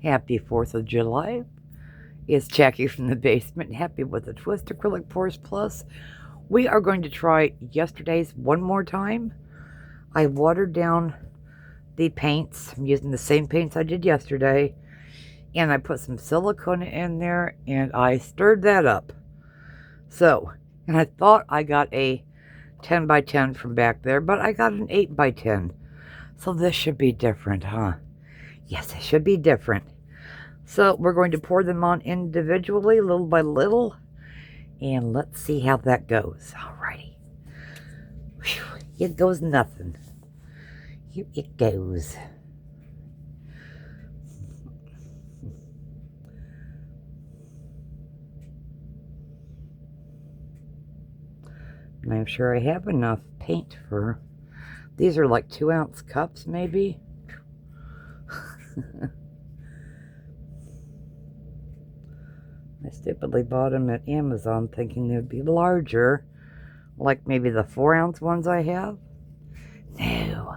Happy 4th of July. It's Jackie from the basement. Happy with the Twist Acrylic Pours Plus. We are going to try yesterday's one more time. I watered down the paints. I'm using the same paints I did yesterday. And I put some silicone in there and I stirred that up. So, and I thought I got a 10 by 10 from back there, but I got an 8 by 10. So this should be different, huh? Yes, it should be different. So we're going to pour them on individually, little by little, and let's see how that goes. Alrighty. Whew, here goes nothing. Here it goes. And I'm sure I have enough paint for, these are like 2-ounce cups maybe. I stupidly bought them at Amazon thinking they'd be larger, like maybe the 4-ounce ones I have. No.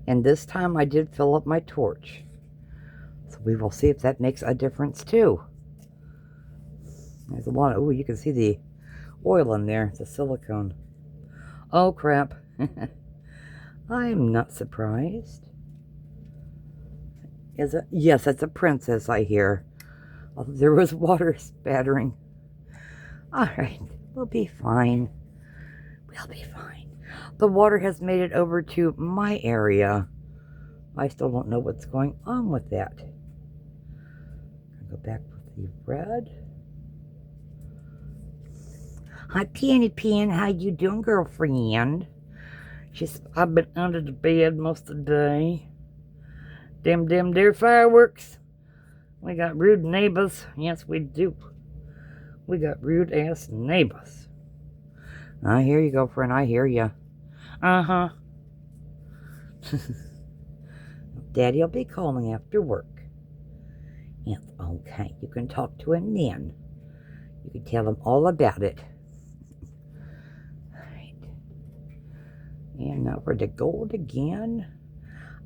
And this time I did fill up my torch. So we will see if that makes a difference too. There's a lot of, ooh, you can see the oil in there, the silicone. Oh crap. I'm not surprised. Is it? Yes, it's a princess, I hear. Oh, there was water spattering. Alright, we'll be fine. We'll be fine. The water has made it over to my area. I still don't know what's going on with that. I'll go back with the red. Hi, Peony Pen. How you doing, girlfriend? I've been under the bed most of the day. Them dear fireworks. We got rude neighbors. Yes, we do. We got rude ass neighbors. I hear you, girlfriend. I hear you. Uh-huh. Daddy'll be calling after work. Yes, okay. You can talk to him then. You can tell him all about it. Alright. And now for the gold again.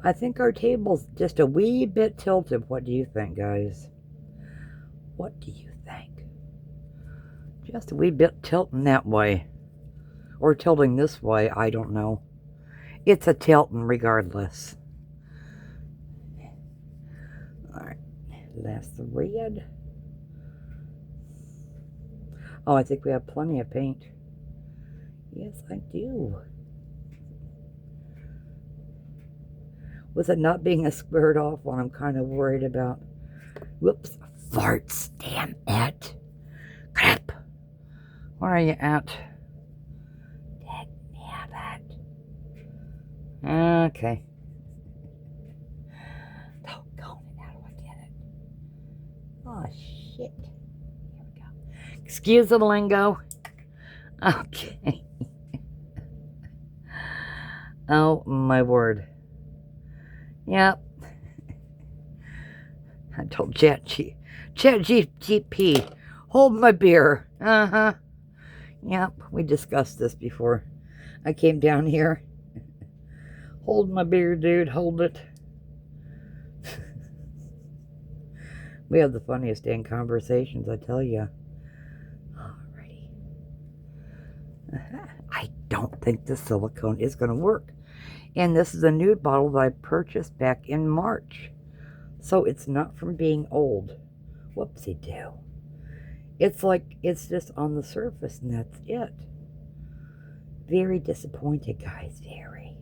I think our table's just a wee bit tilted. What do you think, guys? What do you think? Just a wee bit tilting that way. Or tilting this way, I don't know. It's a tilting regardless. Alright, that's the red. Oh, I think we have plenty of paint. Yes, I do. With it not being a squared off one, I'm kind of worried about. Whoops, farts, damn it. Crap. Where are you at? Okay. Doggone it, how do I get it? Oh, shit. Here we go. Excuse the lingo. Okay. Oh, my word. Yep. I told ChatGPT, hold my beer. Uh-huh. Yep, we discussed this before I came down here. Hold my beer, dude. Hold it. We have the funniest dang conversations, I tell you. Alrighty. I don't think the silicone is going to work. And this is a nude bottle that I purchased back in March. So it's not from being old. Whoopsie-doo. It's like, it's just on the surface and that's it. Very disappointed, guys. Very.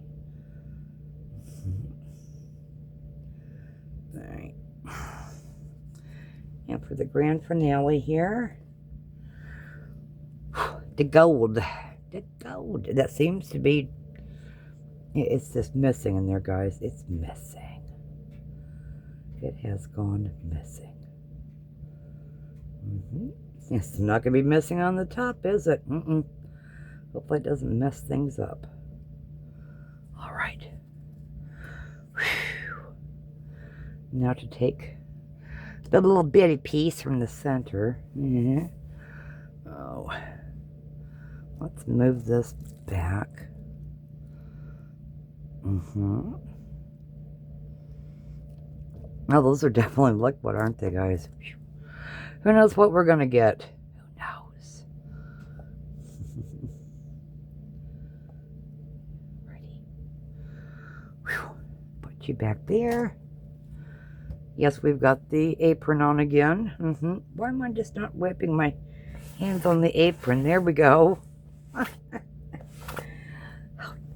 Alright. And for the grand finale here, the gold. The gold. That seems to be, it's just missing in there, guys. It's missing. It has gone missing. It's not going to be missing on the top, is it? Hopefully it doesn't mess things up. Alright. Now to take the little bitty piece from the center. Oh. Let's move this back. Now, those are definitely liquid, aren't they, guys? Who knows what we're going to get? Who knows? Ready. Whew. Put you back there. Yes, we've got the apron on again. Why am I just not wiping my hands on the apron? There we go. Oh,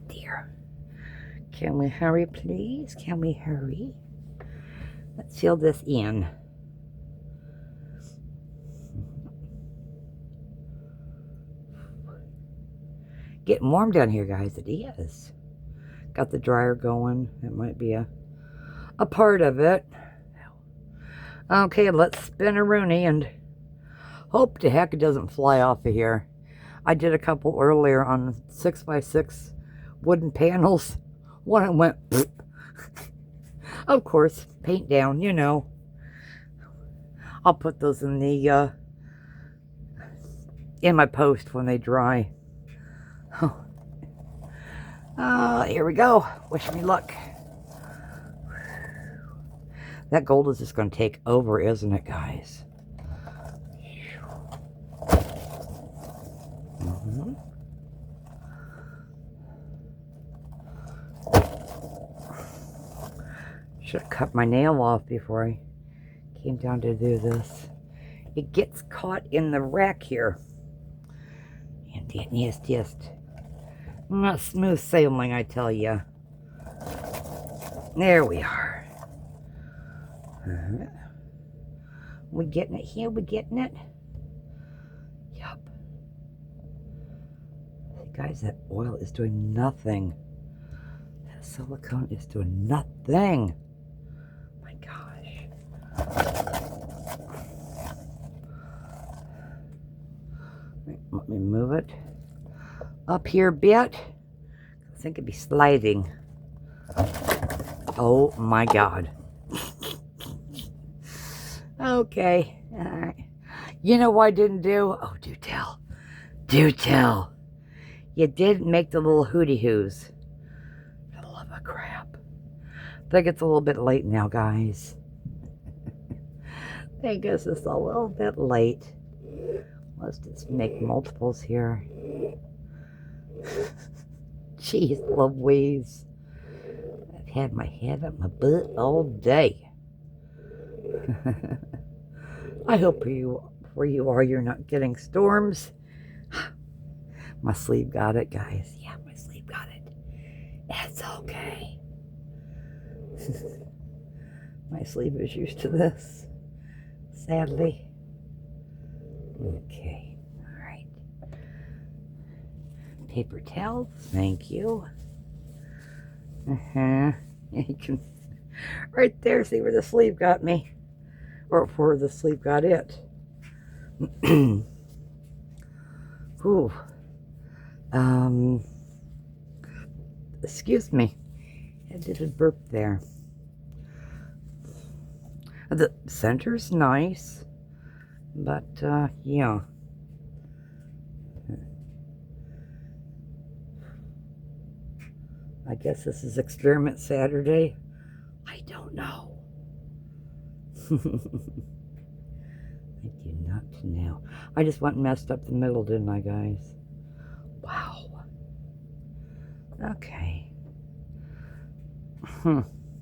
dear. Can we hurry, please? Can we hurry? Let's seal this in. Getting warm down here, guys. It is. Got the dryer going. It might be a part of it. Okay, let's spin a Rooney and hope to heck it doesn't fly off of here. I did a couple earlier on 6x6 wooden panels. One went, of course, paint down, you know. I'll put those in the in my post when they dry. Here we go. Wish me luck. That gold is just going to take over, isn't it, guys? Should have cut my nail off before I came down to do this. It gets caught in the rack here. And it is just not smooth sailing, I tell you. There we are. We getting it here? We getting it? Yup. Guys, that oil is doing nothing. That silicone is doing nothing. My gosh. Let me move it up here a bit. I think it'd be sliding. Oh my God. Okay. All right. You know what I didn't do? Oh, do tell. Do tell. You didn't make the little hooty hoos. For the love of crap. I think it's a little bit late now, guys. I guess it's a little bit late. Let's just make multiples here. Jeez Louise. I've had my head up my butt all day. I hope where you are, you're not getting storms. My sleeve got it, guys. Yeah, my sleeve got it. It's okay. My sleeve is used to this, sadly. Okay, all right. Paper towels, thank you. You can, right there, see where the sleeve got me. Or where the sleeve got it. Ooh. Excuse me. I did a burp there. The center's nice, but yeah. I guess this is Experiment Saturday. I don't know. I do not know. I just went and messed up the middle, didn't I, guys? Wow. Okay.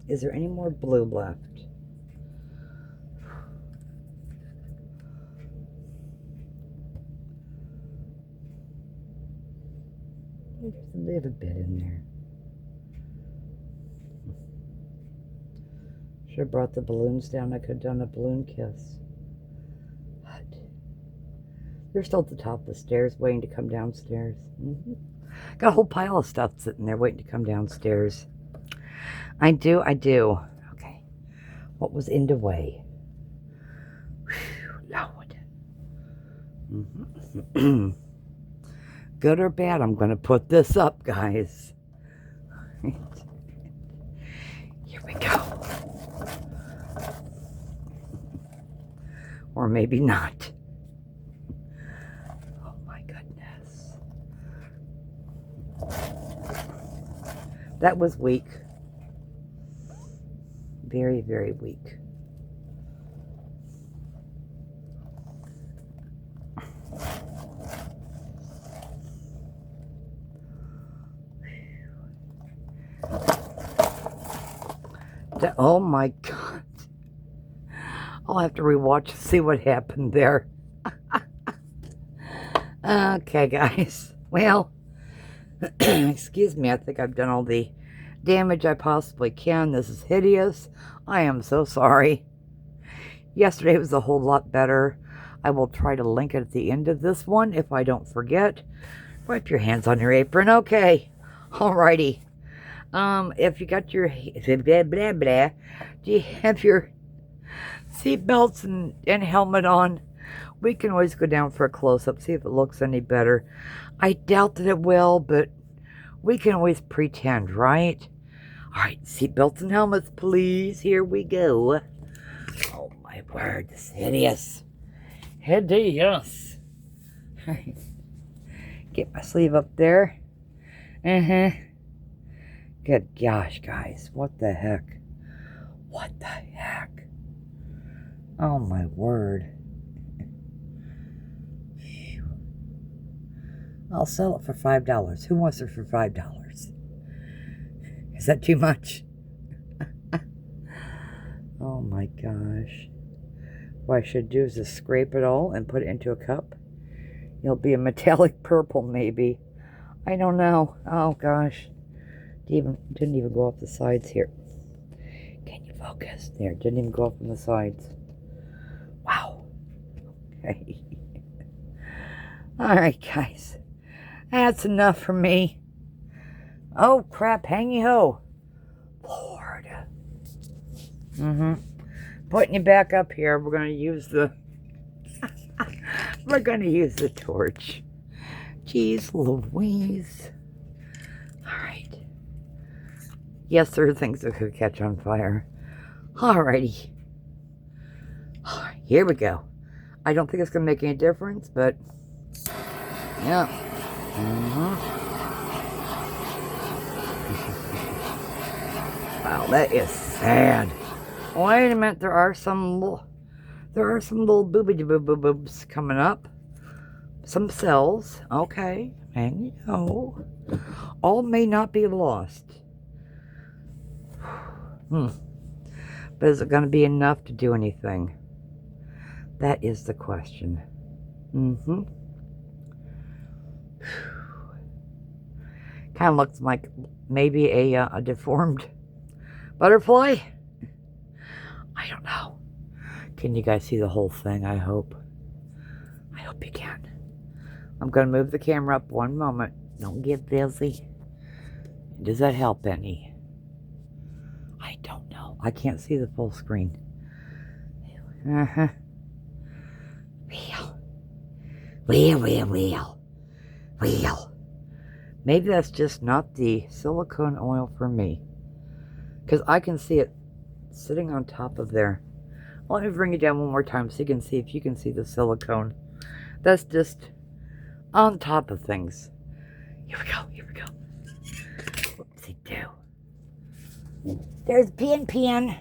Is there any more blue left? There's a little bit in there. Should have brought the balloons down. I could have done a balloon kiss. But they're still at the top of the stairs waiting to come downstairs. Got a whole pile of stuff sitting there waiting to come downstairs. I do. Okay. What was in the way? Whew, Lord. Good or bad, I'm going to put this up, guys. Here we go. Or maybe not. Oh my goodness. That was weak. Very, very weak. Oh my God. I'll have to rewatch to see what happened there. Okay, guys. Well, excuse me. I think I've done all the damage I possibly can. This is hideous. I am so sorry. Yesterday was a whole lot better. I will try to link it at the end of this one if I don't forget. Wipe your hands on your apron. Okay. Alrighty. If you got your blah blah blah, do you have your seatbelts and helmet on? We can always go down for a close-up, see if it looks any better. I doubt that it will, but we can always pretend, right? Alright, seatbelts and helmets, please. Here we go. Oh my word, this is hideous. Hideous. Get my sleeve up there. Good gosh, guys. What the heck? What the heck? Oh my word. I'll sell it for $5. Who wants it for $5? Is that too much? Oh my gosh. What I should do is just scrape it all and put it into a cup. It'll be a metallic purple, maybe. I don't know. Oh gosh. Didn't even go off the sides here. Can you focus? There, didn't even go off on the sides. Wow. Okay. Alright, guys. That's enough for me. Oh, crap. Hangy ho. Lord. Putting you back up here. We're going to use the... we're going to use the torch. Jeez Louise. Alright. Yes, there are things that could catch on fire. Alrighty. Alright, here we go. I don't think it's going to make any difference, but... yeah. Wow, that is sad. Wait a minute, there are some little boobs coming up. Some cells. Okay. And you know, all may not be lost. But is it going to be enough to do anything? That is the question. Kind of looks like maybe a deformed butterfly. I don't know. Can you guys see the whole thing? I hope you can. I'm going to move the camera up one moment. Don't get busy. Does that help any? I don't know. I can't see the full screen. Well. Maybe that's just not the silicone oil for me. Because I can see it sitting on top of there. Let me bring it down one more time so you can see if you can see the silicone. That's just on top of things. Here we go. Whoopsie do. There's pin.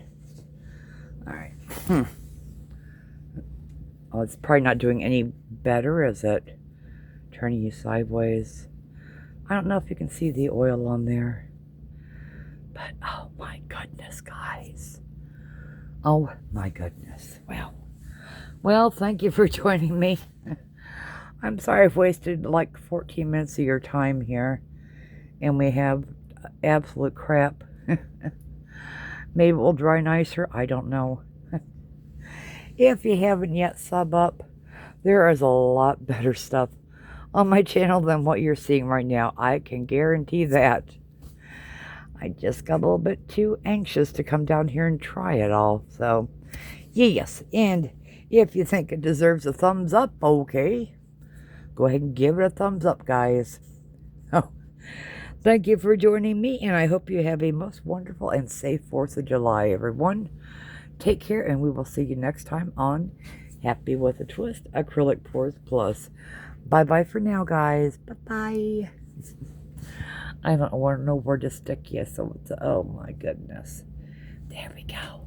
Alright. Oh, it's probably not doing any better, is it? Turning you sideways. I don't know if you can see the oil on there. But, oh my goodness, guys. Oh my goodness. Well, thank you for joining me. I'm sorry I've wasted like 14 minutes of your time here. And we have absolute crap. Maybe it will dry nicer. I don't know. If you haven't yet, sub up. There is a lot better stuff on my channel than what you're seeing right now. I can guarantee that. I just got a little bit too anxious to come down here and try it all. So, yes. And if you think it deserves a thumbs up, okay. Go ahead and give it a thumbs up, guys. Oh, thank you for joining me, and I hope you have a most wonderful and safe 4th of July, everyone. Take care, and we will see you next time on Happy with a Twist Acrylic Pours Plus. Bye-bye for now, guys. Bye-bye. I don't know where to stick you, so it's... oh, my goodness. There we go.